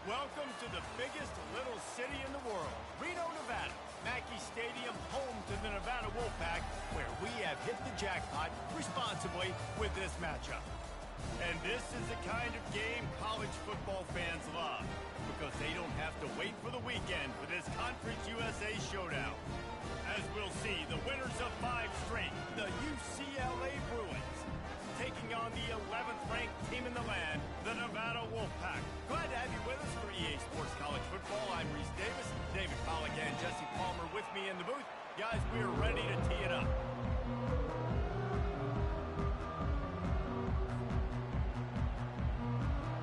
Welcome to the biggest little city in the world, Reno, Nevada. Mackey Stadium, home to the Nevada Wolfpack, where we have hit the jackpot responsibly with this matchup. And this is the kind of game college football fans love, because they don't have to wait for the weekend for this Conference USA showdown. As we'll see, the winners of 5 straight, the UCLA Bruins, taking on the 11th ranked team in the land, the Nevada Wolfpack. Glad to have you with us for EA Sports College Football. I'm Reese Davis, David Pollack and Jesse Palmer with me in the booth. Guys, we're ready to tee it up.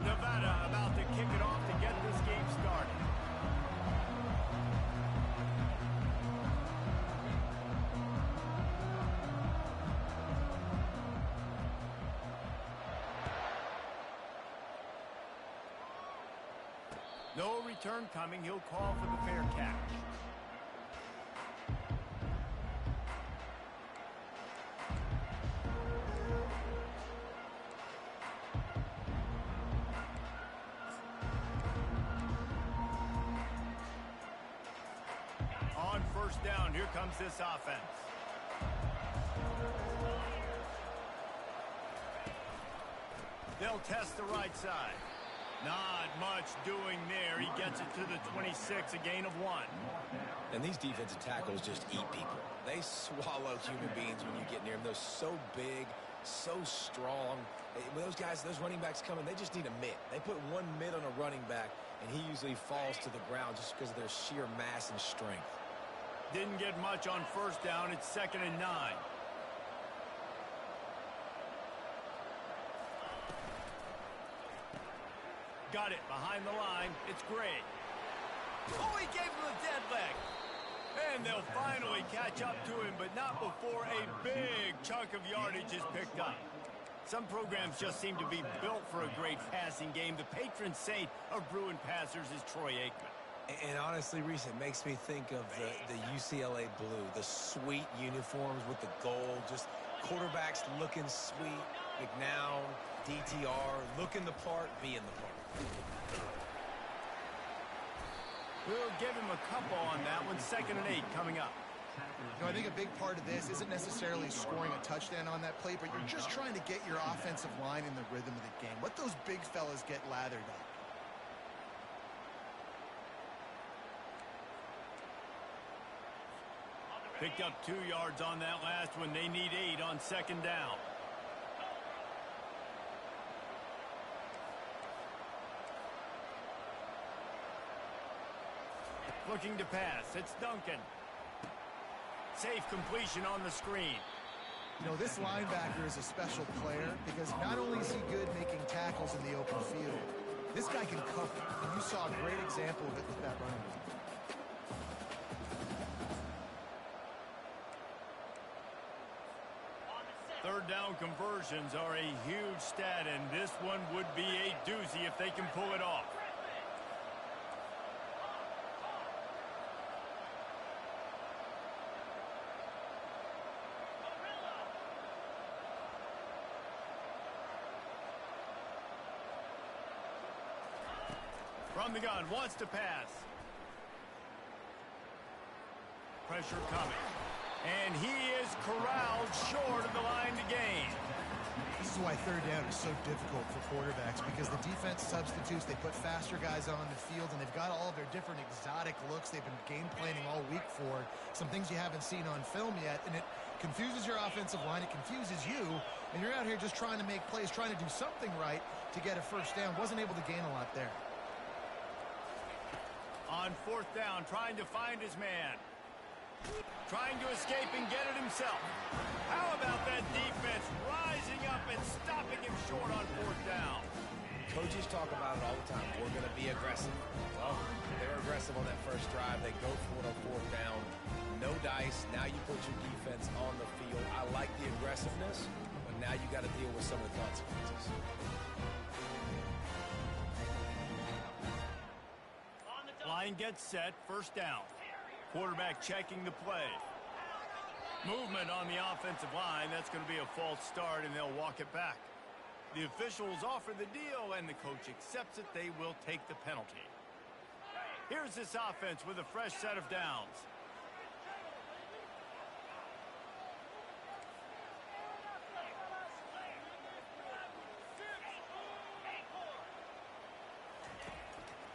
Nevada about to kick it off to get this game started. No return coming. He'll call for the fair catch. On first down, here comes this offense. They'll test the right side. Not much doing there. He gets it to the 26, a gain of 1. And these defensive tackles just eat people. They swallow human beings when you get near them. They're so big, so strong. When those guys, those running backs come in, they just need a mitt. They put one mitt on a running back, and he usually falls to the ground just because of their sheer mass and strength. Didn't get much on first down. It's 2nd and 9. Got it behind the line. It's Gray. Oh, he gave him a dead leg. And they'll finally catch up to him, but not before a big chunk of yardage is picked up. Some programs just seem to be built for a great passing game. The patron saint of Bruin passers is Troy Aikman. And honestly, Reese, it makes me think of the UCLA blue, the sweet uniforms with the gold, just quarterbacks looking sweet. McNown, DTR, looking the part, being the part. We'll give him a couple on that one. 2nd and 8 coming up. You know, I think a big part of this isn't necessarily scoring a touchdown on that play, but you're just trying to get your offensive line in the rhythm of the game. Let those big fellas get lathered up. Picked up 2 yards on that last one. They need 8 on 2nd down. Looking to pass. It's Duncan. Safe completion on the screen. You know, this linebacker is a special player because not only is he good making tackles in the open field, this guy can cover. And you saw a great example of it with that running back. Third down conversions are a huge stat, and this one would be a doozy if they can pull it off. From the gun, wants to pass. Pressure coming. And he is corralled short of the line to gain. This is why third down is so difficult for quarterbacks, because the defense substitutes, they put faster guys on the field, and they've got all of their different exotic looks they've been game planning all week for, some things you haven't seen on film yet, and it confuses your offensive line, it confuses you, and you're out here just trying to make plays, trying to do something right to get a first down. Wasn't able to gain a lot there. On 4th down, trying to find his man. Trying to escape and get it himself. How about that defense rising up and stopping him short on 4th down? Coaches talk about it all the time. We're going to be aggressive. Well, they were aggressive on that first drive. They go for it on 4th down. No dice. Now you put your defense on the field. I like the aggressiveness, but now you got to deal with some of the consequences. Line gets set, 1st down. Quarterback checking the play. Movement on the offensive line. That's going to be a false start, and they'll walk it back. The officials offer the deal, and the coach accepts it. They will take the penalty. Here's this offense with a fresh set of downs.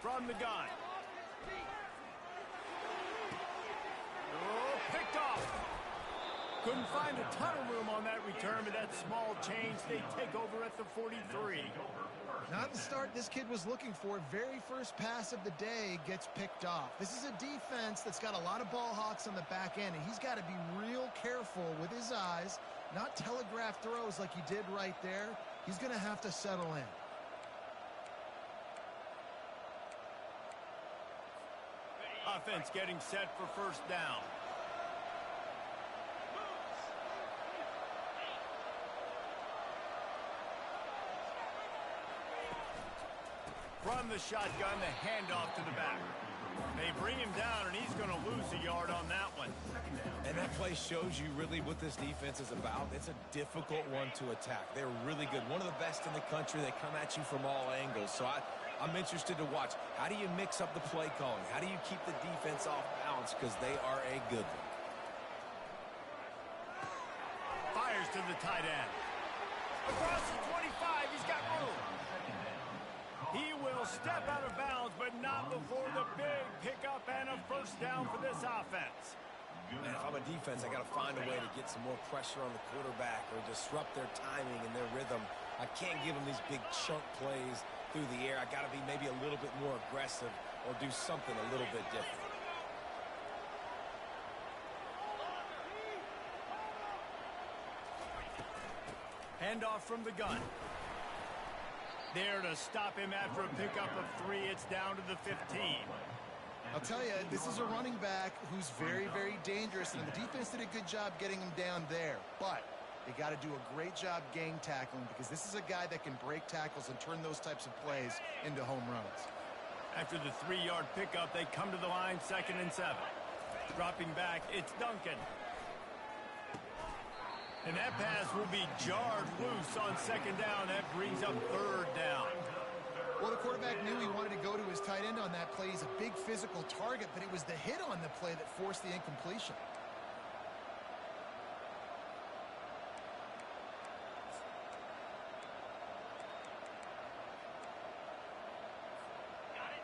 From the gun. Oh, picked off. Couldn't find a ton of room on that return, but that small change, they take over at the 43. Not the start this kid was looking for. Very first pass of the day gets picked off. This is a defense that's got a lot of ball hawks on the back end, and he's got to be real careful with his eyes, not telegraph throws like he did right there. He's going to have to settle in. Offense getting set for first down. From the shotgun, the handoff to the back. They bring him down, and he's going to lose a yard on that one. And that play shows you really what this defense is about. It's a difficult one to attack. They're really good. One of the best in the country. They come at you from all angles. So I'm interested to watch. How do you mix up the play calling? How do you keep the defense off balance? Because they are a good one. Fires to the tight end. Across the 25, he's got room. He will step out of bounds, but not before the big pickup and a first down for this offense. Man, if I'm a defense, I got to find a way to get some more pressure on the quarterback or disrupt their timing and their rhythm. I can't give them these big chunk plays through the air. I got to be maybe a little bit more aggressive or do something a little bit different. Handoff from the gun. There to stop him after a pickup of 3. It's down to the 15. I'll tell you, this is a running back who's very, very dangerous, and the defense did a good job getting him down there. But they got to do a great job gang tackling, because this is a guy that can break tackles and turn those types of plays into home runs. After the 3-yard pickup, they come to the line, 2nd and 7. Dropping back, it's Duncan. And that pass will be jarred loose on 2nd down. That brings up 3rd down. Well, the quarterback knew he wanted to go to his tight end on that play. He's a big physical target, but it was the hit on the play that forced the incompletion.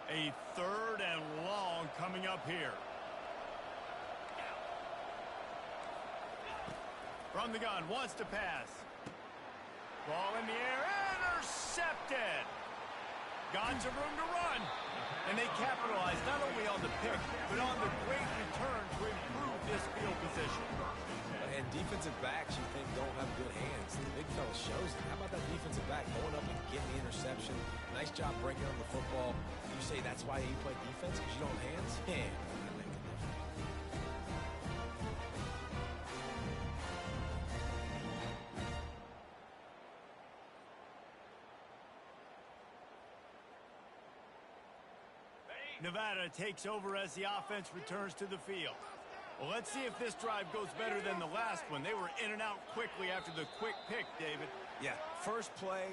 A 3rd and long coming up here. From the gun, wants to pass. Ball in the air, intercepted. Got some room to run. And they capitalize not only on the pick, but on the great return to improve this field position. And defensive backs you think don't have good hands. The big fella shows it. How about that defensive back going up and getting the interception? Nice job breaking on the football. You say that's why you play defense, because you don't have hands? Yeah. Nevada takes over as the offense returns to the field. Well, let's see if this drive goes better than the last one. They were in and out quickly after the quick pick, David. Yeah, first play,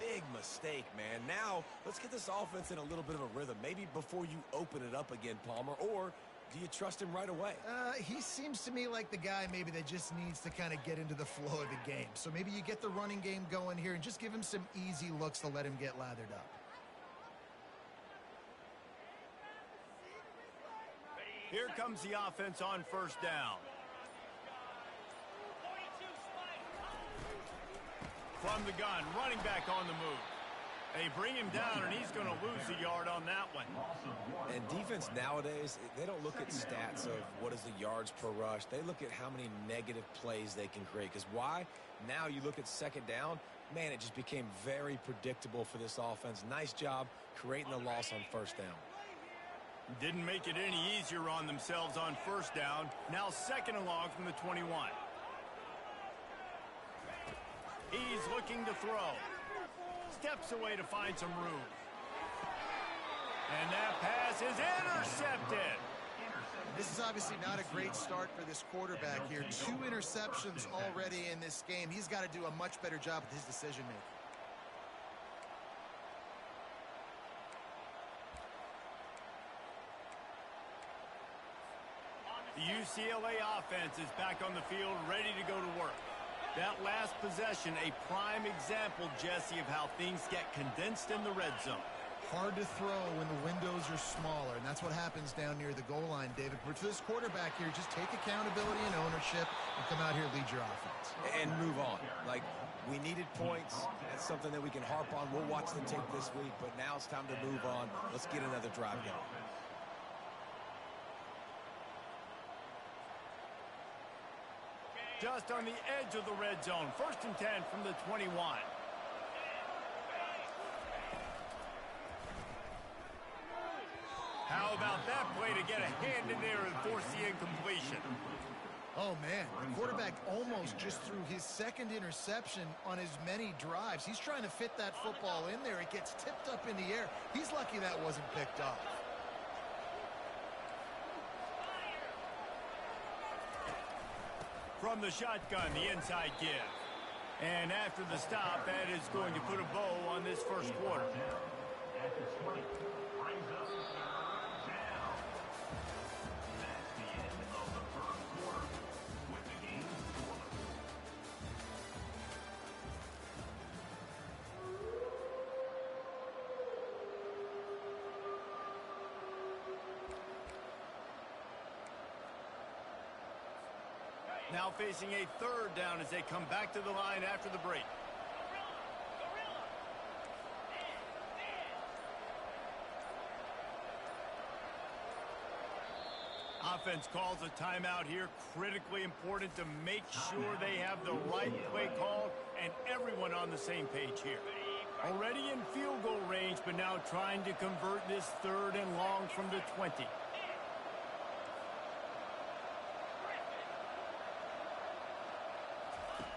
big mistake, man. Now, let's get this offense in a little bit of a rhythm. Maybe before you open it up again, Palmer, or do you trust him right away? He seems to me like the guy maybe that just needs to kind of get into the flow of the game. So maybe you get the running game going here and just give him some easy looks to let him get lathered up. Here comes the offense on first down. From the gun, running back on the move. They bring him down, and he's going to lose a yard on that one. And defense nowadays, they don't look at stats of what is the yards per rush. They look at how many negative plays they can create. Because why? Now you look at 2nd down, man, it just became very predictable for this offense. Nice job creating the loss on first down. Didn't make it any easier on themselves on first down. Now 2nd and long from the 21. He's looking to throw. Steps away to find some room. And that pass is intercepted. This is obviously not a great start for this quarterback here. 2 interceptions already in this game. He's got to do a much better job with his decision-making. UCLA offense is back on the field, ready to go to work. That last possession, a prime example, Jesse, of how things get condensed in the red zone. Hard to throw when the windows are smaller, and that's what happens down near the goal line, David. But for this quarterback here, just take accountability and ownership and come out here and lead your offense. And move on. Like, we needed points. That's something that we can harp on. We'll watch the tape this week, but now it's time to move on. Let's get another drive going. Just on the edge of the red zone. 1st and 10 from the 21. How about that play to get a hand in there and force the incompletion? Oh, man, the quarterback almost just threw his second interception on as many drives. He's trying to fit that football in there. It gets tipped up in the air. He's lucky that wasn't picked off. From the shotgun, the inside give. And after the stop, that is going to put a bow on this first quarter. Now facing a 3rd down as they come back to the line after the break. Offense calls a timeout here. Critically important to make sure they have the right play called and everyone on the same page here. Already in field goal range, but now trying to convert this 3rd and long from the 20.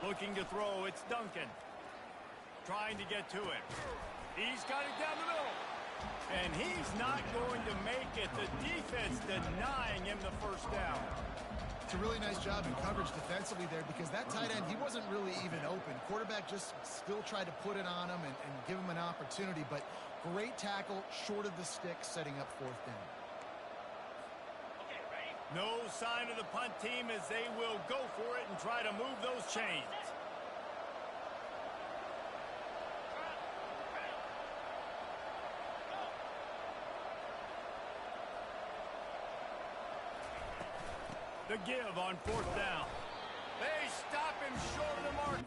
Looking to throw, it's Duncan. Trying to get to it. He's got it down the middle. And he's not going to make it. The defense denying him the 1st down. It's a really nice job in coverage defensively there because that tight end, he wasn't really even open. Quarterback just still tried to put it on him and give him an opportunity, but great tackle, short of the stick, setting up 4th down. No sign of the punt team as they will go for it and try to move those chains. The give on 4th down. They stop him short of the mark.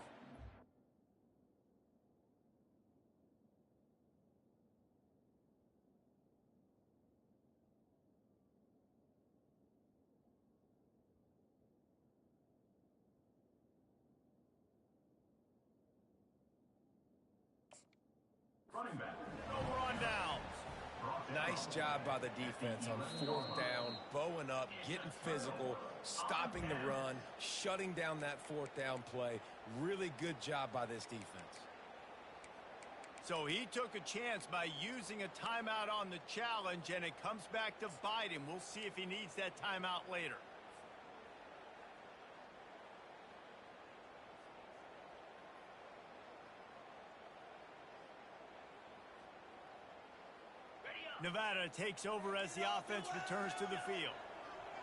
Running back. Over on downs. Nice job by the defense on 4th down, bowing up, getting physical, stopping the run, shutting down that 4th down play. Really good job by this defense. So he took a chance by using a timeout on the challenge, and it comes back to bite him. We'll see if he needs that timeout later. Nevada takes over as the offense returns to the field.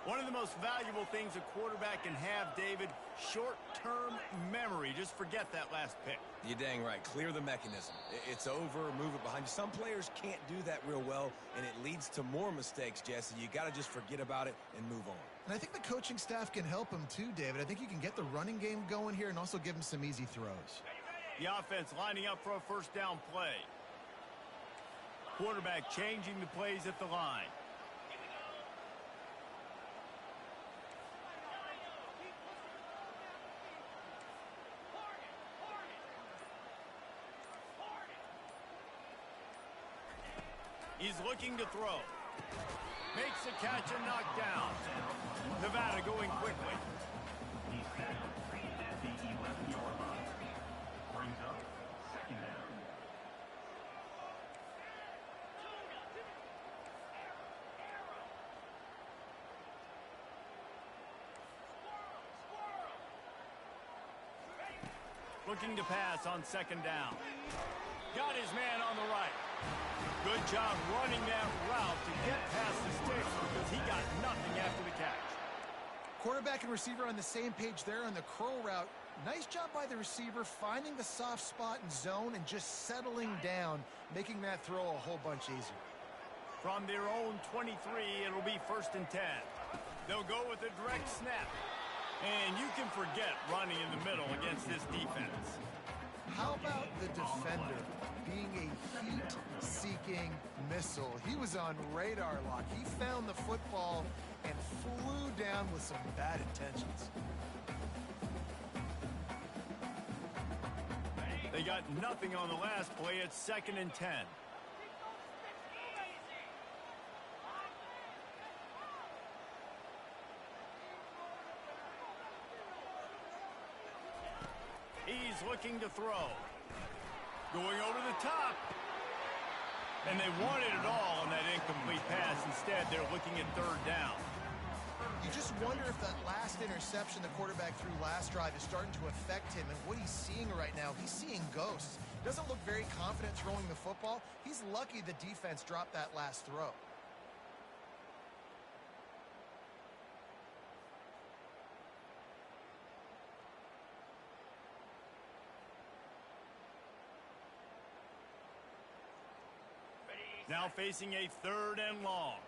One of the most valuable things a quarterback can have, David, short-term memory. Just forget that last pick. You're dang right. Clear the mechanism. It's over, move it behind you. Some players can't do that real well, and it leads to more mistakes, Jesse. You got to just forget about it and move on. And I think the coaching staff can help him too, David. I think you can get the running game going here and also give him some easy throws. The offense lining up for a 1st down play. Quarterback changing the plays at the line. He's looking to throw. Makes the catch and knocked down. Nevada going quickly. He's tackled at the 11-yard line. Brings up 2nd down. Looking to pass on 2nd down. Got his man on the right. Good job running that route to get past the sticks because he got nothing after the catch. Quarterback and receiver on the same page there on the curl route. Nice job by the receiver finding the soft spot in zone and just settling down, making that throw a whole bunch easier. From their own 23, it'll be 1st and 10. They'll go with a direct snap. And you can forget running in the middle against this defense. How about the defender being a heat-seeking missile? He was on radar lock. He found the football and flew down with some bad intentions. They got nothing on the last play. It's 2nd and 10. He's looking to throw. Going over the top. And they wanted it all on that incomplete pass. Instead, they're looking at 3rd down. You just wonder if that last interception the quarterback threw last drive is starting to affect him and what he's seeing right now. He's seeing ghosts. Doesn't look very confident throwing the football. He's lucky the defense dropped that last throw. Now facing a 3rd and long.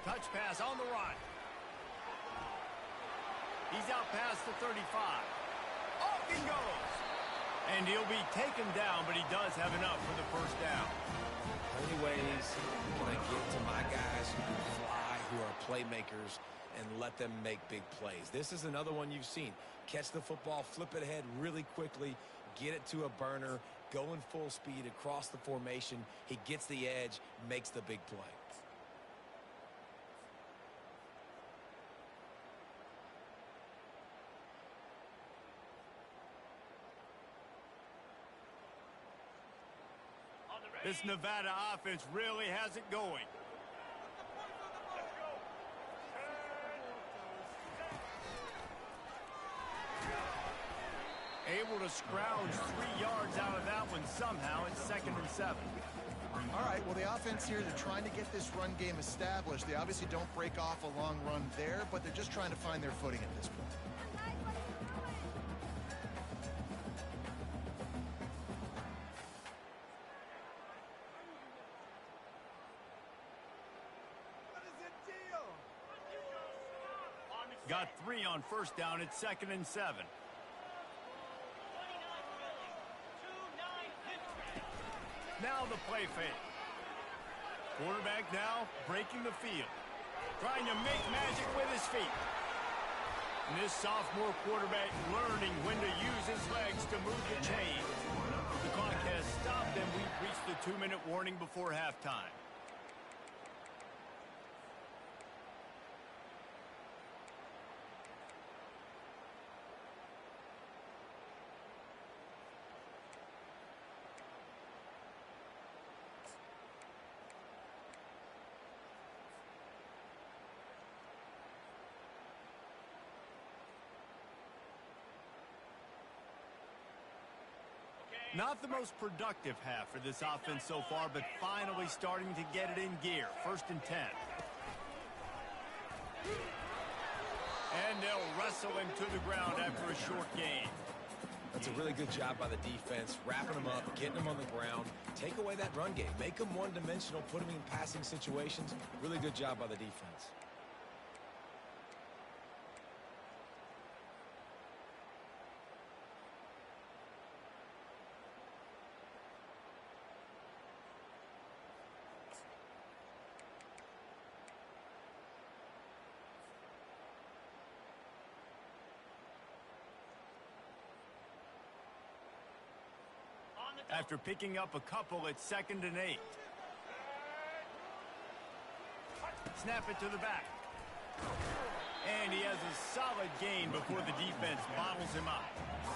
Touch pass on the run. He's out past the 35. Off he goes. And he'll be taken down, but he does have enough for the 1st down. Only ways can I get to my guys who can fly, who are playmakers, and let them make big plays. This is another one you've seen. Catch the football, flip it ahead really quickly, get it to a burner, go in full speed across the formation. He gets the edge, makes the big play. This Nevada offense really has it going. Able to scrounge 3 yards out of that one somehow. It's 2nd and 7. All right, well, the offense here, they're trying to get this run game established. They obviously don't break off a long run there, but they're just trying to find their footing at this point. Got 3 on 1st down. It's 2nd and 7. Now the play fake. Quarterback now breaking the field. Trying to make magic with his feet. And this sophomore quarterback learning when to use his legs to move the chain. The clock has stopped and we've reached the 2-minute warning before halftime. Not the most productive half for this offense so far, but finally starting to get it in gear. 1st and 10. And they'll wrestle him to the ground after a short gain. That's a really good job by the defense, wrapping them up, getting them on the ground. Take away that run game. Make them one-dimensional, put them in passing situations. Really good job by the defense. After picking up a couple, it's 2nd and 8. Snap it to the back. And he has a solid gain before the defense bottles him up.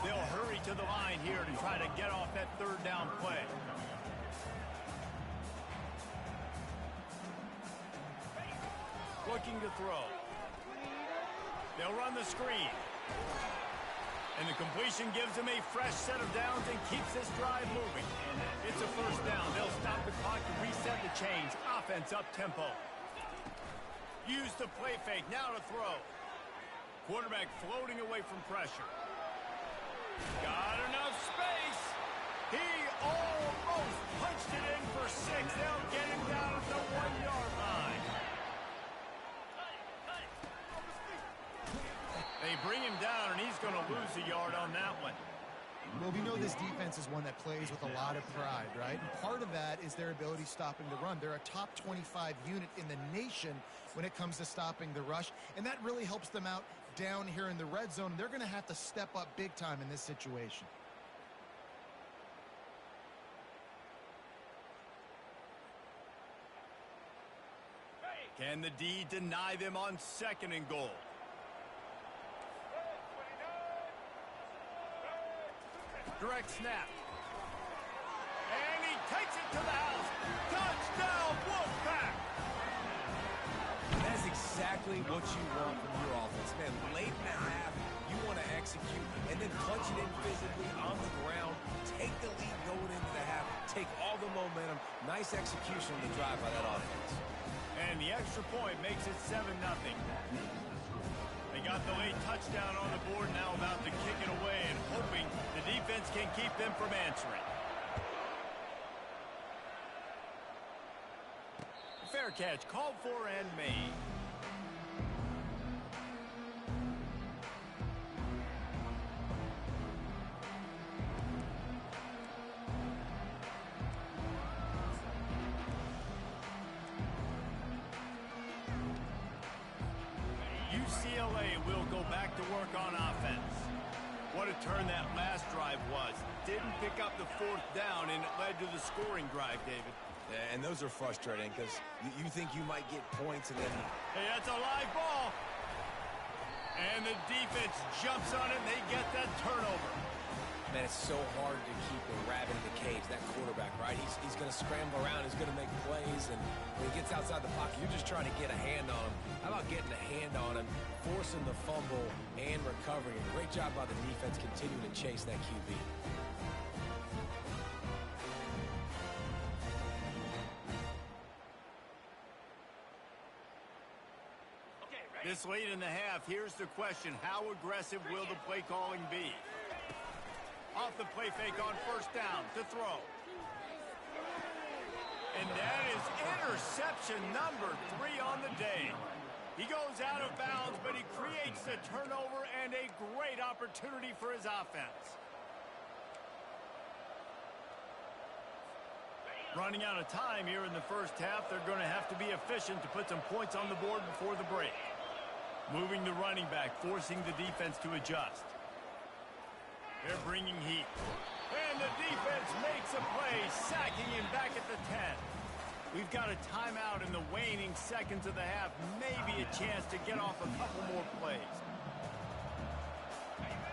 They'll hurry to the line here to try to get off that 3rd down play. Looking to throw. They'll run the screen. And the completion gives them a fresh set of downs and keeps this drive moving. It's a first down. They'll stop the clock to reset the chains. Offense up tempo. Use the play fake. Now to throw. Quarterback floating away from pressure. Got enough space. He almost punched it in for 6. They'll get him down at the 1-yard line. They bring him down, and he's going to lose a yard on that one. Well, we know this defense is one that plays with a lot of pride, right? And part of that is their ability stopping the run. They're a top 25 unit in the nation when it comes to stopping the rush, and that really helps them out down here in the red zone. They're going to have to step up big time in this situation. Can the D deny them on 2nd and goal? Direct snap. And he takes it to the house. Touchdown, Wolfpack! That's exactly what you want from your offense. Man, late in the half, you want to execute and then punch it in physically on the ground. Take the lead going into the half. Take all the momentum. Nice execution of the drive by that offense. And the extra point makes it 7-0. They got the late touchdown on the board, now about to kick it away and hoping the defense can keep them from answering. Fair catch, called for and made. UCLA will go back to work on offense. What a turn that last drive was. Didn't pick up the 4th down, and it led to the scoring drive, David. Yeah, and those are frustrating because you think you might get points and then... Hey, that's a live ball. And the defense jumps on it, and they get that turnover. Man, it's so hard to keep a rabbit in the cage, that quarterback, right? He's going to scramble around, he's going to make plays, and when he gets outside the pocket, you're just trying to get a hand on him. How about getting a hand on him, forcing the fumble, and recovering? A great job by the defense continuing to chase that QB. This late in the half, here's the question. How aggressive will the play calling be? Off the play fake on 1st down to throw. And that is interception number 3 on the day. He goes out of bounds, but he creates the turnover and a great opportunity for his offense. Running out of time here in the 1st half, they're going to have to be efficient to put some points on the board before the break. Moving the running back, forcing the defense to adjust. They're bringing heat. And the defense makes a play, sacking him back at the 10. We've got a timeout in the waning seconds of the half. Maybe a chance to get off a couple more plays.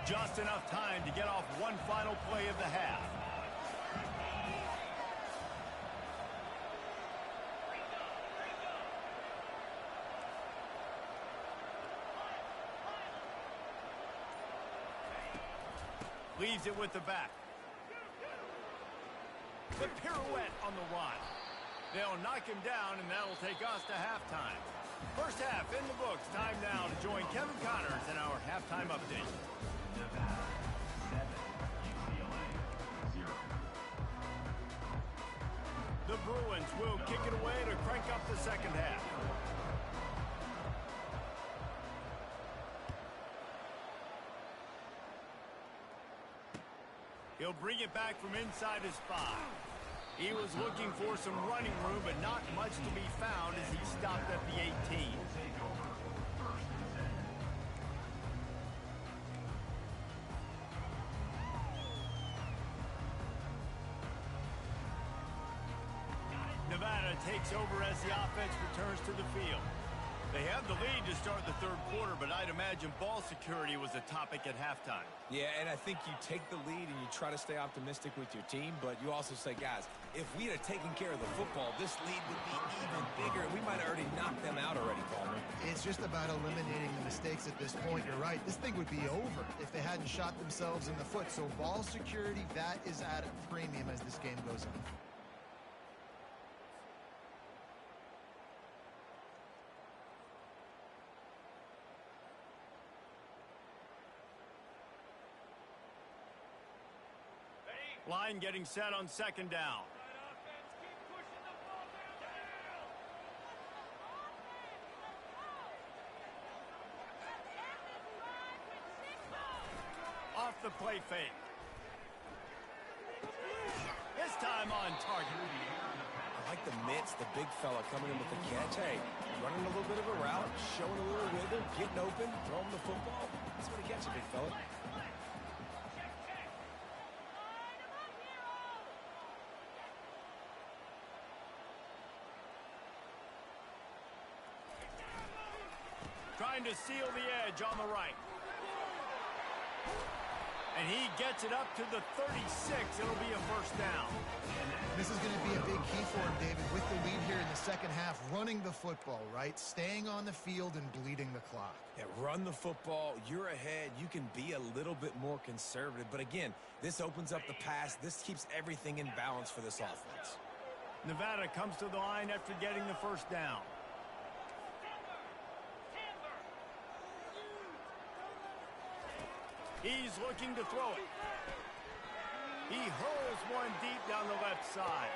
Just enough time to get off one final play of the half. Leaves it with the back. The pirouette on the run. They'll knock him down, and that'll take us to halftime. 1st half in the books. Time now to join Kevin Connors in our halftime update. Nevada, 7, UCLA, 0. The Bruins will kick it away to crank up the 2nd half. He'll bring it back from inside his 5. He was looking for some running room, but not much to be found as he stopped at the 18. Nevada takes over as the offense returns to the field. They have the lead to start the 3rd quarter, but I'd imagine ball security was a topic at halftime. Yeah, and I think you take the lead and you try to stay optimistic with your team, but you also say, guys, if we had taken care of the football, this lead would be even bigger, and we might have already knocked them out already, Palmer. It's just about eliminating the mistakes at this point. You're right. This thing would be over if they hadn't shot themselves in the foot. So ball security, that is at a premium as this game goes on. Line getting set on second down. Off the play fake. This time on target. I like the mitts, the big fella coming in with the catch. Hey, running a little bit of a route, showing a little wiggle, getting open, throwing the football. That's what he gets, a big fella. Trying to seal the edge on the right. And he gets it up to the 36. It'll be a first down. This is going to be a big key for him, David, with the lead here in the second half. Running the football, right? Staying on the field and bleeding the clock. Yeah, run the football. You're ahead. You can be a little bit more conservative. But again, this opens up the pass. This keeps everything in balance for this offense. Nevada comes to the line after getting the first down. He's looking to throw it. He hurls one deep down the left side.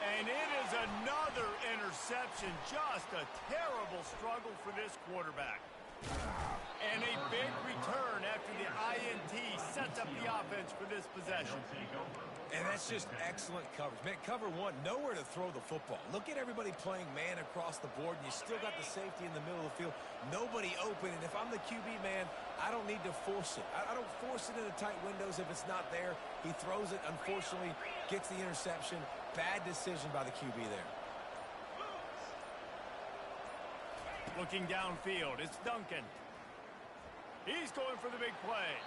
And it is another interception. Just a terrible struggle for this quarterback. And a big return after the INT sets up the offense for this possession. And that's just excellent coverage. Man, cover one, nowhere to throw the football. Look at everybody playing man across the board, and you still got the safety in the middle of the field. Nobody open, and if I'm the QB, man, I don't need to force it. I don't force it into tight windows if it's not there. He throws it, unfortunately, gets the interception. Bad decision by the QB there. Looking downfield, it's Duncan. He's going for the big play.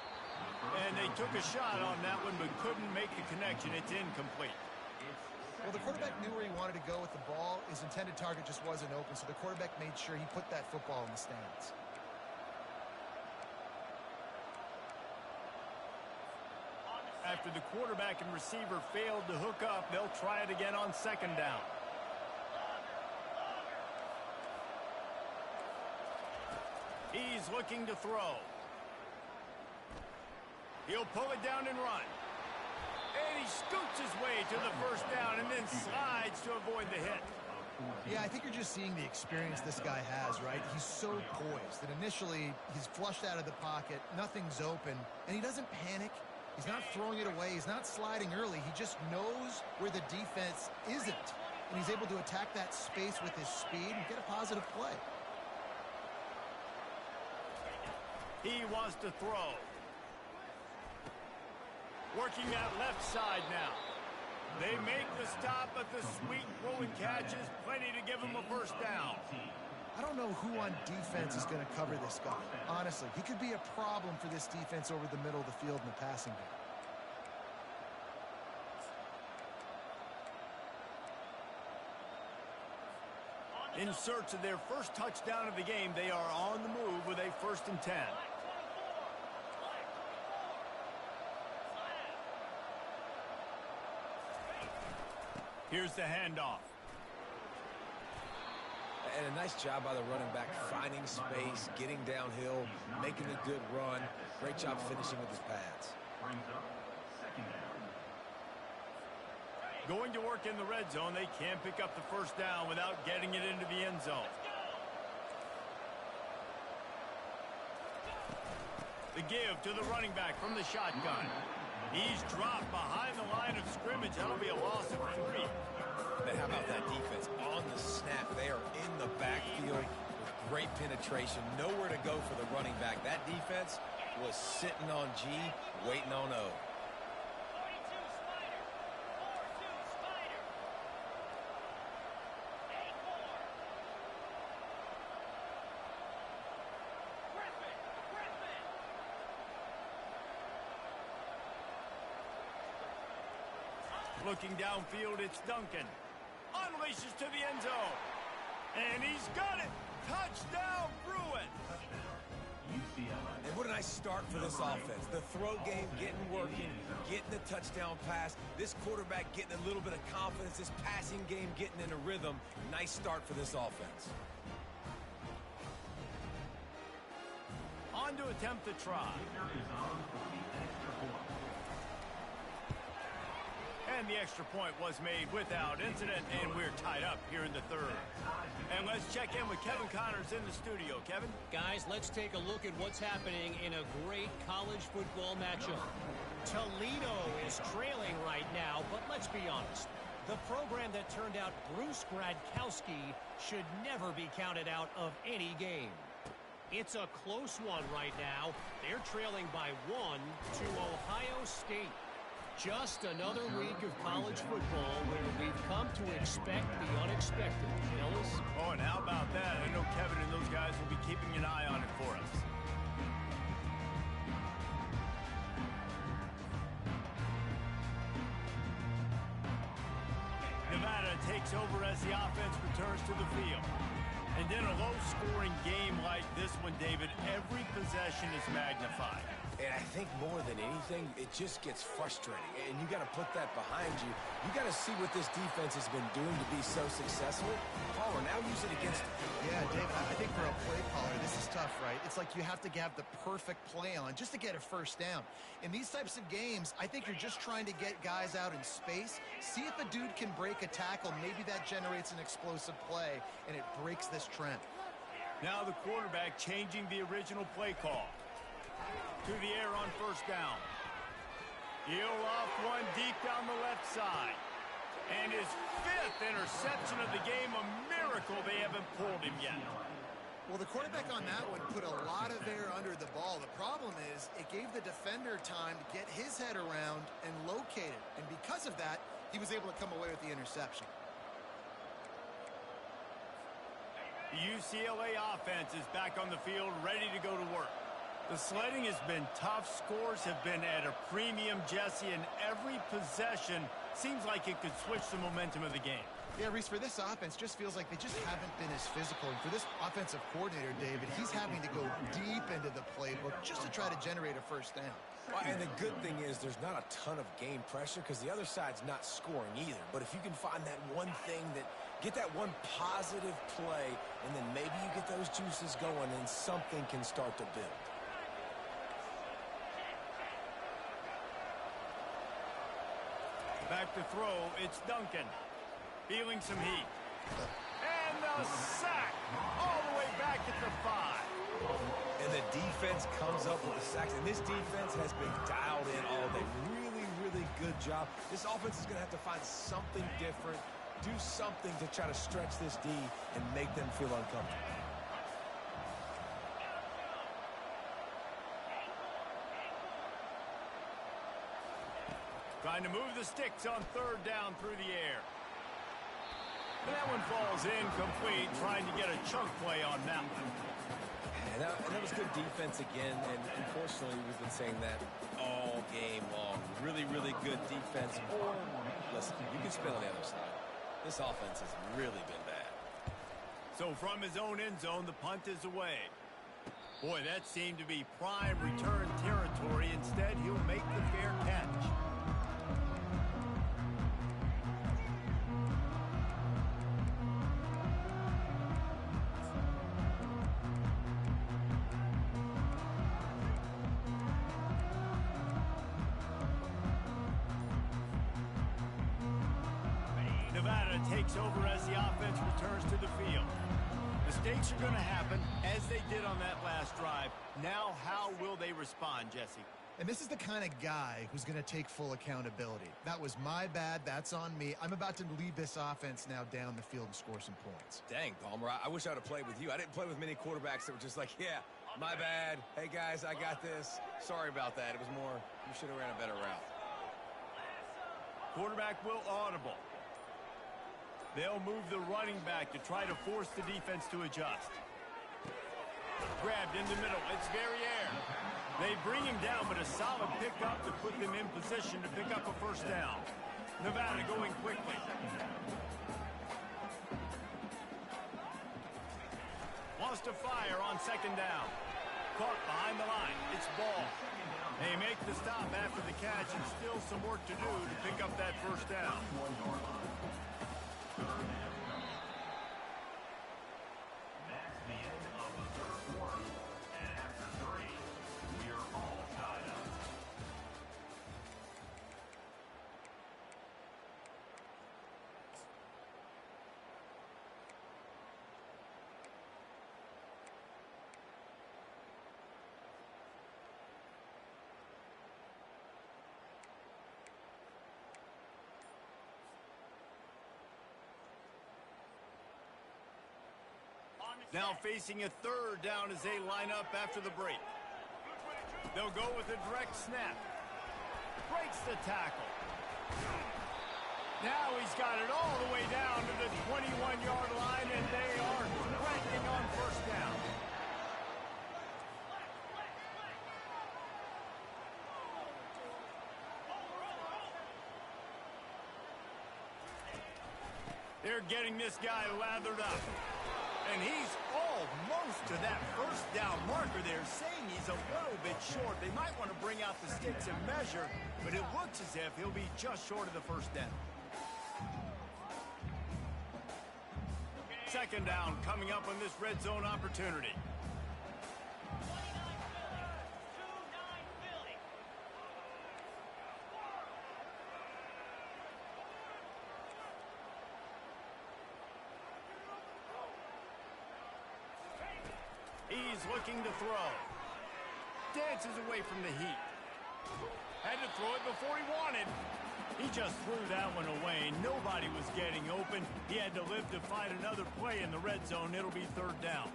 And they took a shot on that one, but couldn't make the connection. It's incomplete. Well, the quarterback knew where he wanted to go with the ball. His intended target just wasn't open, so the quarterback made sure he put that football in the stands. After the quarterback and receiver failed to hook up, they'll try it again on second down. He's looking to throw. He'll pull it down and run. And he scoots his way to the first down and then slides to avoid the hit. Yeah, I think you're just seeing the experience this guy has, right? He's so poised that initially he's flushed out of the pocket, nothing's open, and he doesn't panic. He's not throwing it away. He's not sliding early. He just knows where the defense isn't, and he's able to attack that space with his speed and get a positive play. He wants to throw. Working that left side now. They make the stop, but the sweet throwing catch is plenty to give him a first down. I don't know who on defense is going to cover this guy. Honestly, he could be a problem for this defense over the middle of the field in the passing game. In search of their first touchdown of the game, they are on the move with a 1st and 10. Here's the handoff. And a nice job by the running back, finding space, getting downhill, making a good run. Great job finishing with his pads. Going to work in the red zone, they can't pick up the first down without getting it into the end zone. The give to the running back from the shotgun. He's dropped behind the line of scrimmage. That'll be a loss of 3. Man, how about that defense on the snap? They are in the backfield with great penetration. Nowhere to go for the running back. That defense was sitting on G, waiting on O. Looking downfield, it's Duncan. Unleashes to the end zone. And he's got it. Touchdown, Bruins! UCLA. And what a nice start for this offense. The throw game getting working, getting the touchdown pass. This quarterback getting a little bit of confidence. This passing game getting in a rhythm. Nice start for this offense. On to attempt the try. And the extra point was made without incident, and we're tied up here in the third. And let's check in with Kevin Connors in the studio. Kevin? Guys, let's take a look at what's happening in a great college football matchup. Toledo is trailing right now, but let's be honest. The program that turned out Bruce Gradkowski should never be counted out of any game. It's a close one right now. They're trailing by 1 to Ohio State. Just another week of college football where we've come to expect the unexpected. Fellas? Oh, and how about that? I know Kevin and those guys will be keeping an eye on it for us. Nevada takes over as the offense returns to the field. And in a low-scoring game like this one, David, every possession is magnified. And I think more than anything, it just gets frustrating. And you got to put that behind you. You got to see what this defense has been doing to be so successful. Caller, now use it against them. Yeah, Dave, I think for a play caller, this is tough, right? It's like you have to have the perfect play on just to get a first down. In these types of games, I think you're just trying to get guys out in space, see if a dude can break a tackle. Maybe that generates an explosive play, and it breaks this trend. Now the quarterback changing the original play call. To the air on first down. He'll off one deep down the left side. And his 5th interception of the game, a miracle they haven't pulled him yet. Well, the quarterback on that one put a lot of air under the ball. The problem is it gave the defender time to get his head around and locate it. And because of that, he was able to come away with the interception. The UCLA offense is back on the field, ready to go to work. The sledding has been tough. Scores have been at a premium, Jesse, and every possession seems like it could switch the momentum of the game. Yeah, Reese, for this offense, just feels like they just haven't been as physical. And for this offensive coordinator, David, he's having to go deep into the playbook just to try to generate a first down. Well, and the good thing is there's not a ton of game pressure because the other side's not scoring either. But if you can find that one thing that get that one positive play, and then maybe you get those juices going and something can start to build. Back to throw, it's Duncan. Feeling some heat. And the sack all the way back at the 5. And the defense comes up with the sacks. And this defense has been dialed in all day. Really, really good job. This offense is going to have to find something different, do something to try to stretch this D and make them feel uncomfortable. Trying to move the sticks on third down through the air. That one falls incomplete, trying to get a chunk play on that one. And that was good defense again, and unfortunately we've been saying that all game long. Really, really good defense. Or, listen, you can spin on the other side. This offense has really been bad. So from his own end zone, the punt is away. Boy, that seemed to be prime return territory. Instead, he'll make the fair catch. Nevada takes over as the offense returns to the field. Mistakes are going to happen, as they did on that last drive. Now, how will they respond, Jesse? And this is the kind of guy who's going to take full accountability. That was my bad. That's on me. I'm about to lead this offense now down the field and score some points. Dang, Palmer, I wish I would have played with you. I didn't play with many quarterbacks that were just like, yeah, my bad. Hey, guys, I got this. Sorry about that. It was more, you should have ran a better route. Quarterback will audible. They'll move the running back to try to force the defense to adjust. Grabbed in the middle. It's Verrier. They bring him down, but a solid pickup to put them in position to pick up a first down. Nevada going quickly. Toss to fire on second down. Caught behind the line. It's ball. They make the stop after the catch, and still some work to do to pick up that first down. That's the end of the third quarter. And after 3, we are all tied up. Now facing a third down as they line up after the break. They'll go with a direct snap. Breaks the tackle. Now he's got it all the way down to the 21-yard line, and they are threatening on first down. They're getting this guy lathered up. And he's almost to that first down marker there, saying he's a little bit short. They might want to bring out the sticks and measure, but it looks as if he'll be just short of the first down. Second down coming up on this red zone opportunity. He's looking to throw. Dances away from the heat. Had to throw it before he wanted. He just threw that one away. Nobody was getting open. He had to live to find another play in the red zone. It'll be third down.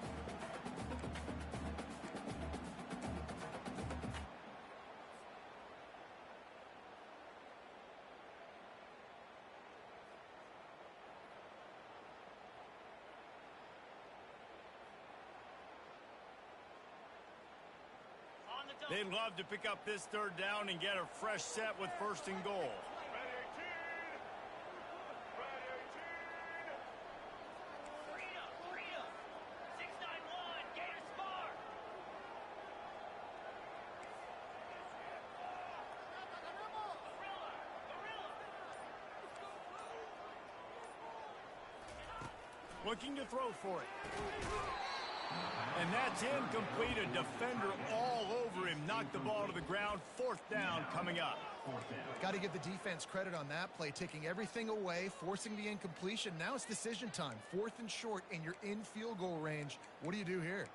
They'd love to pick up this third down and get a fresh set with first and goal. Looking to throw for it. And that's incomplete. A defender all over him. Knocked the ball to the ground. Fourth down coming up. Got to give the defense credit on that play, taking everything away, forcing the incompletion. Now it's decision time. Fourth and short, and you're in field goal range. What do you do here?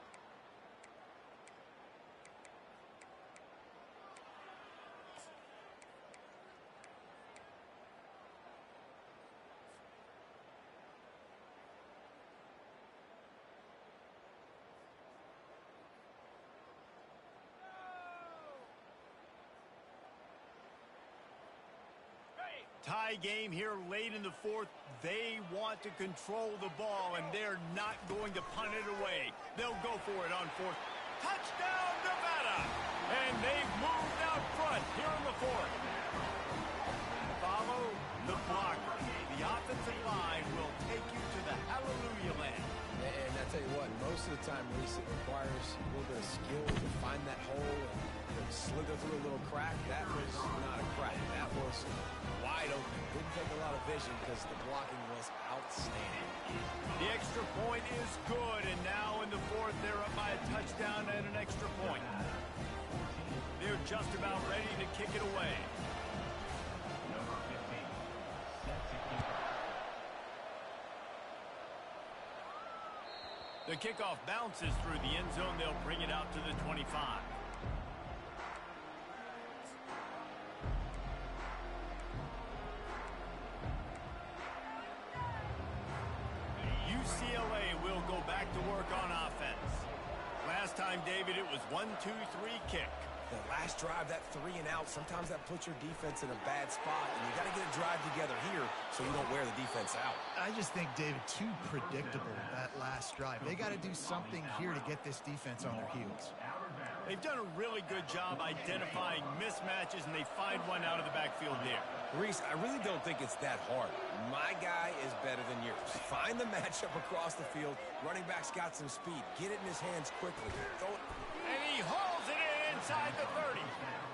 Tie game here late in the fourth. They want to control the ball, and they're not going to punt it away. They'll go for it on fourth. Touchdown, Nevada! And they've moved out front here in the fourth. Follow the blocker. The offensive line will take you to the hallelujah land. And I tell you what, most of the time, Reese, it requires a little bit of skill to find that hole and slither through a little crack. That was not a crack. That was wide open. Didn't take a lot of vision because the blocking was outstanding. The extra point is good, and now in the fourth, they're up by a touchdown and an extra point. They're just about ready to kick it away. Number 15, set to kick off. The kickoff bounces through the end zone. They'll bring it out to the 25. UCLA will go back to work on offense. Last time, David, it was 1-2-3 kick. The last drive, that 3 and out, sometimes that puts your defense in a bad spot, and you got to get a drive together here so you don't wear the defense out. I just think, David, too predictable, that last drive. They got to do something here to get this defense on their heels. They've done a really good job identifying mismatches, and they find one out of the backfield there. Reese, I really don't think it's that hard. My guy is better than yours. Find the matchup across the field. Running back's got some speed. Get it in his hands quickly. Throw it. And he hauls it in inside the 30.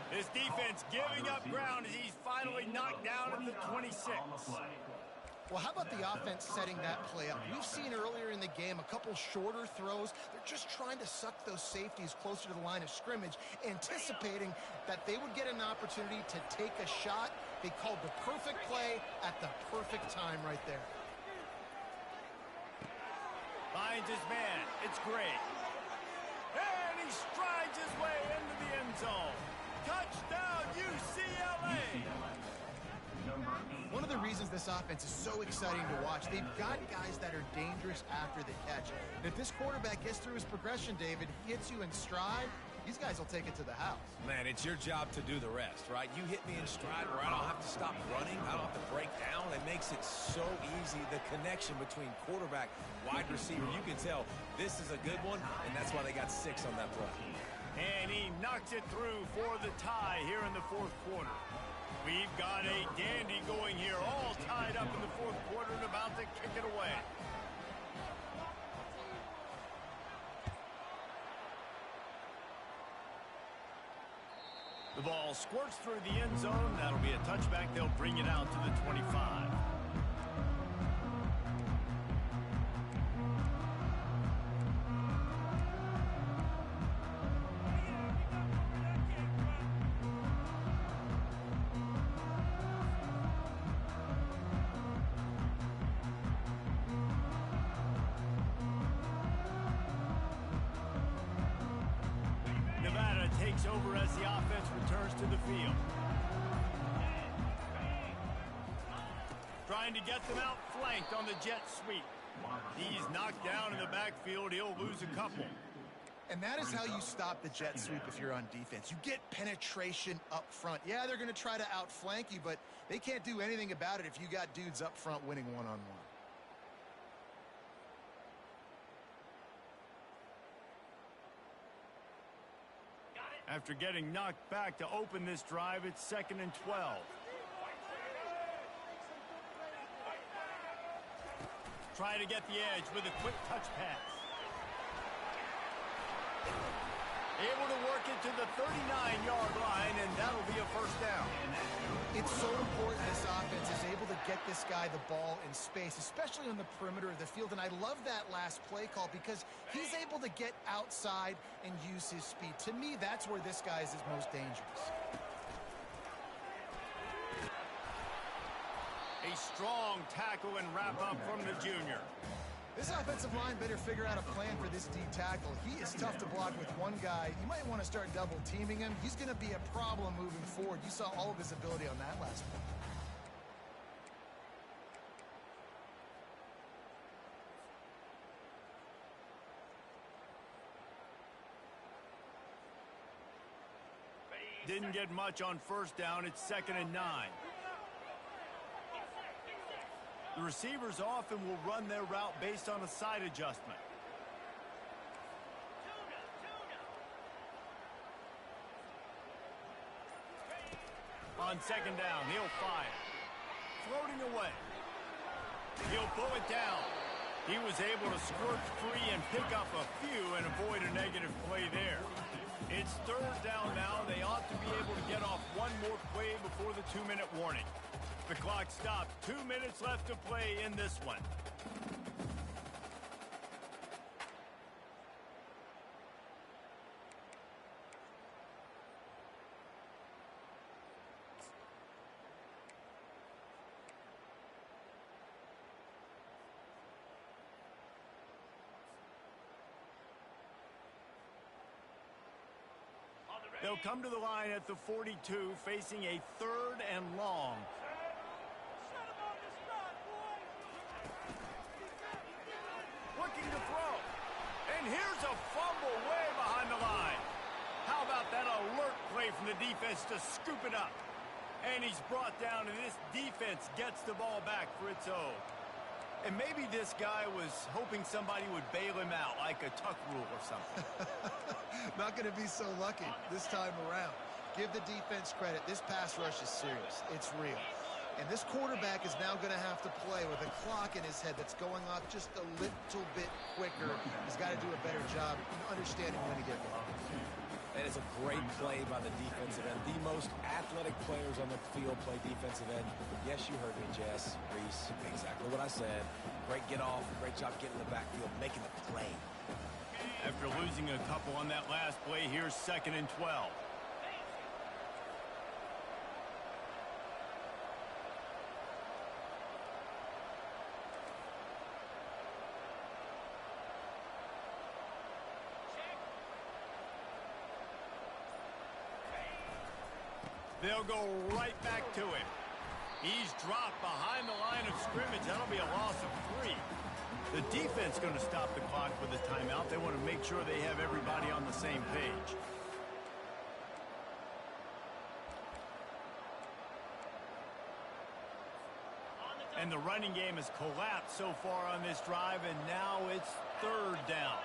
His defense giving up ground as he's finally knocked down at the 26. Well, how about the offense setting that play up? We've seen earlier in the game a couple shorter throws. They're just trying to suck those safeties closer to the line of scrimmage, anticipating that they would get an opportunity to take a shot. They called the perfect play at the perfect time right there. Finds his man. It's great. And he strides his way into the end zone. Touchdown, UCLA! One of the reasons this offense is so exciting to watch, they've got guys that are dangerous after the catch. And if this quarterback gets through his progression, David, hits you in stride, these guys will take it to the house. Man, it's your job to do the rest, right? You hit me in stride where I don't have to stop running. I don't have to break down. It makes it so easy. The connection between quarterback, wide receiver, you can tell this is a good one, and that's why they got 6 on that play. And he knocks it through for the tie here in the fourth quarter. We've got a dandy going here, all tied up in the fourth quarter and about to kick it away. The ball squirts through the end zone. That'll be a touchback. They'll bring it out to the 25. Takes over as the offense returns to the field. Trying to get them out flanked on the jet sweep. He's knocked down in the backfield. He'll lose a couple. And that is how you stop the jet sweep if you're on defense. You get penetration up front. Yeah, they're going to try to outflank you, but they can't do anything about it if you got dudes up front winning one-on-one. After getting knocked back to open this drive, it's 2nd and 12. Try to get the edge with a quick touch pass. Able to work it to the 39-yard line, and that'll be a first down. It's so important this offense is able to get this guy the ball in space, especially on the perimeter of the field. And I love that last play call because he's able to get outside and use his speed. To me, that's where this guy is his most dangerous. A strong tackle and wrap-up from the junior. This offensive line better figure out a plan for this D tackle. He is tough to block with one guy. You might want to start double teaming him. He's going to be a problem moving forward. You saw all of his ability on that last one. Didn't get much on first down. It's 2nd and 9. The receivers often will run their route based on a side adjustment. On 2nd down, he'll fire. Floating away. He'll pull it down. He was able to squirt free and pick up a few and avoid a negative play there. It's 3rd down now. They ought to be able to get off one more play before the 2-minute warning. The clock stopped. 2 minutes left to play in this one. They'll come to the line at the 42, facing a 3rd and long. Looking to throw. And here's a fumble way behind the line. How about that alert play from the defense to scoop it up? And he's brought down, and this defense gets the ball back for its own. And maybe this guy was hoping somebody would bail him out, like a tuck rule or something. Not going to be so lucky this time around. Give the defense credit. This pass rush is serious. It's real. And this quarterback is now going to have to play with a clock in his head that's going off just a little bit quicker. He's got to do a better job understanding when to get one. And it's a great play by the defensive end. The most athletic players on the field play defensive end. Yes, you heard me, Jess, Reese, exactly what I said. Great get off, great job getting in the backfield, making the play. After losing a couple on that last play, here's 2nd and 12. They'll go right back to him. He's dropped behind the line of scrimmage. That'll be a loss of 3. The defense going to stop the clock with a timeout. They want to make sure they have everybody on the same page. And the running game has collapsed so far on this drive, and now it's 3rd down.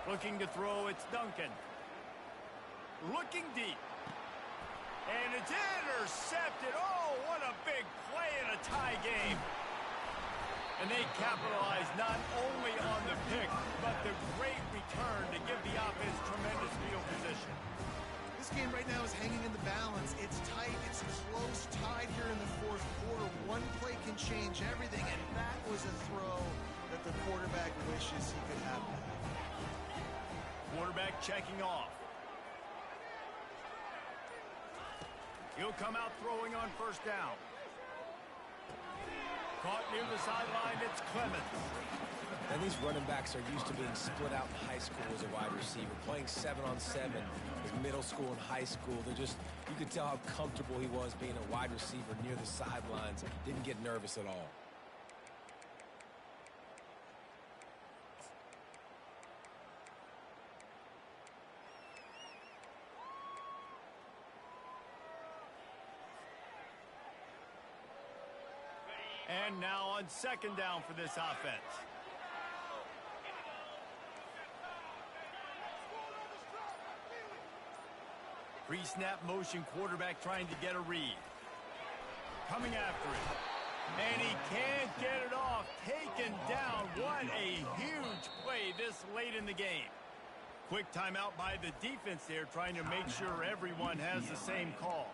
Looking to throw, it's Duncan. Looking deep. And it's intercepted. Oh, what a big play in a tie game. And they capitalize not only on the pick, but the great return to give the offense tremendous field position. This game right now is hanging in the balance. It's tight. It's close, tied here in the 4th quarter. One play can change everything, and that was a throw that the quarterback wishes he could have back. Quarterback checking off. He'll come out throwing on 1st down. Caught near the sideline, it's Clemens. And these running backs are used to being split out in high school as a wide receiver. Playing 7-on-7 in middle school and high school. You could tell how comfortable he was being a wide receiver near the sidelines. Didn't get nervous at all. And now on 2nd down for this offense. Pre-snap motion, quarterback trying to get a read. Coming after it. And he can't get it off. Taken down. What a huge play this late in the game. Quick timeout by the defense there, trying to make sure everyone has the same call.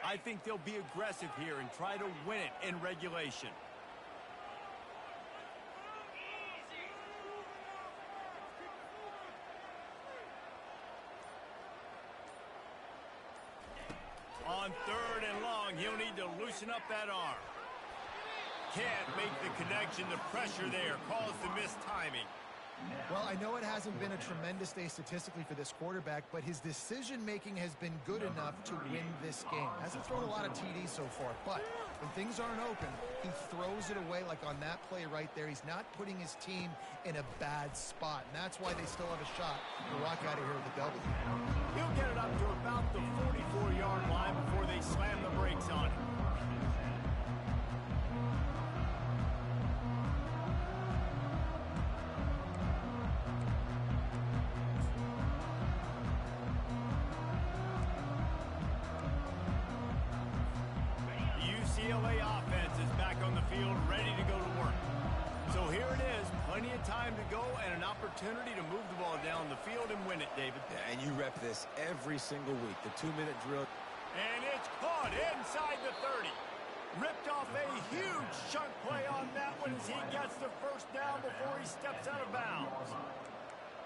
I think they'll be aggressive here and try to win it in regulation. On 3rd and long, he'll need to loosen up that arm. Can't make the connection. The pressure there caused the missed timing. Well, I know it hasn't been a tremendous day statistically for this quarterback, but his decision-making has been good enough to win this game. Hasn't thrown a lot of TDs so far, but when things aren't open, he throws it away like on that play right there. He's not putting his team in a bad spot, and that's why they still have a shot to walk out of here with a W. He'll get it up to about the 44-yard line before they slam the brakes on it. UCLA offense is back on the field, ready to go to work. So here it is, plenty of time to go and an opportunity to move the ball down the field and win it, David. Yeah, and you rep this every single week, the 2-minute drill. And it's caught inside the 30. Ripped off a huge chunk play on that one as he gets the 1st down before he steps out of bounds.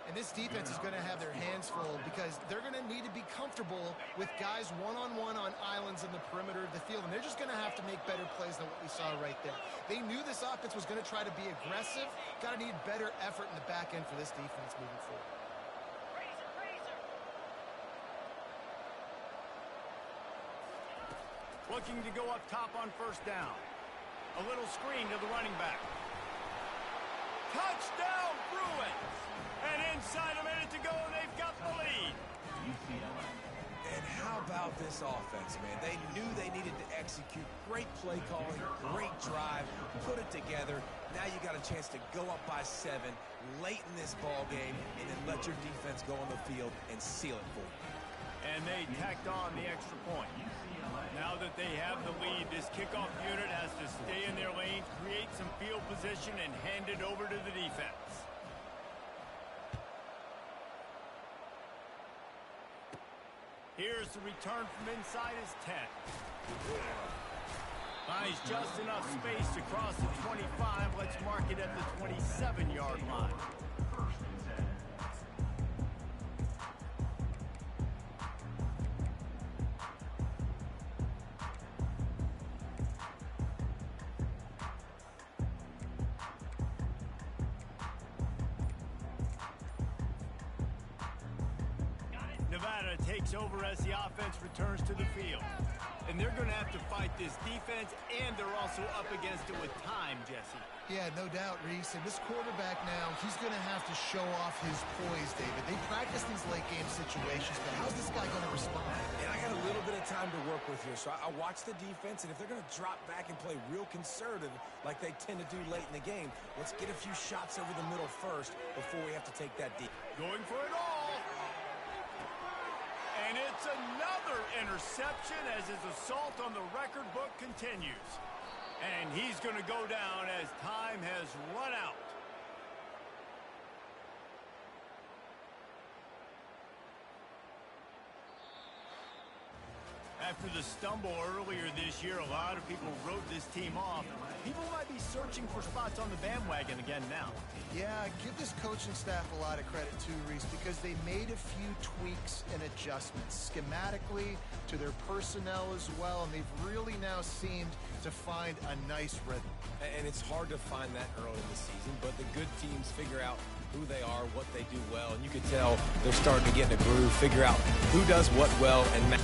And this defense is going to have their hands full because they're going to need to be comfortable with guys one-on-one on islands in the perimeter of the field. And they're just going to have to make better plays than what we saw right there. They knew this offense was going to try to be aggressive. Got to need better effort in the back end for this defense moving forward. Looking to go up top on 1st down. A little screen to the running back. Touchdown, Bruins! And inside a minute to go, they've got the lead. And how about this offense, man. They knew they needed to execute. Great play calling, great drive, put it together. Now you got a chance to go up by 7 late in this ball game and then let your defense go on the field and seal it for you. And they tacked on the extra point. Now that they have the lead, this kickoff unit has to stay in their lane, create some field position, and hand it over to the defense. Here's the return from inside his 10. Finds just enough space to cross the 25. Let's mark it at the 27-yard line. Nevada takes over as the offense returns to the field. And they're going to have to fight this defense, and they're also up against it with time, Jesse. Yeah, no doubt, Reese. And this quarterback now, he's going to have to show off his poise, David. They practice these late-game situations, but how's this guy going to respond? And I got a little bit of time to work with here, so I watch the defense, and if they're going to drop back and play real conservative like they tend to do late in the game, let's get a few shots over the middle first before we have to take that deep. Going for it all. And it's another interception as his assault on the record book continues. And he's going to go down as time has run out. After the stumble earlier this year, a lot of people wrote this team off. People might be searching for spots on the bandwagon again now. Yeah, give this coaching staff a lot of credit too, Reese, because they made a few tweaks and adjustments schematically to their personnel as well, and they've really now seemed to find a nice rhythm. And it's hard to find that early in the season, but the good teams figure out who they are, what they do well, and you can tell they're starting to get in a groove, figure out who does what well, and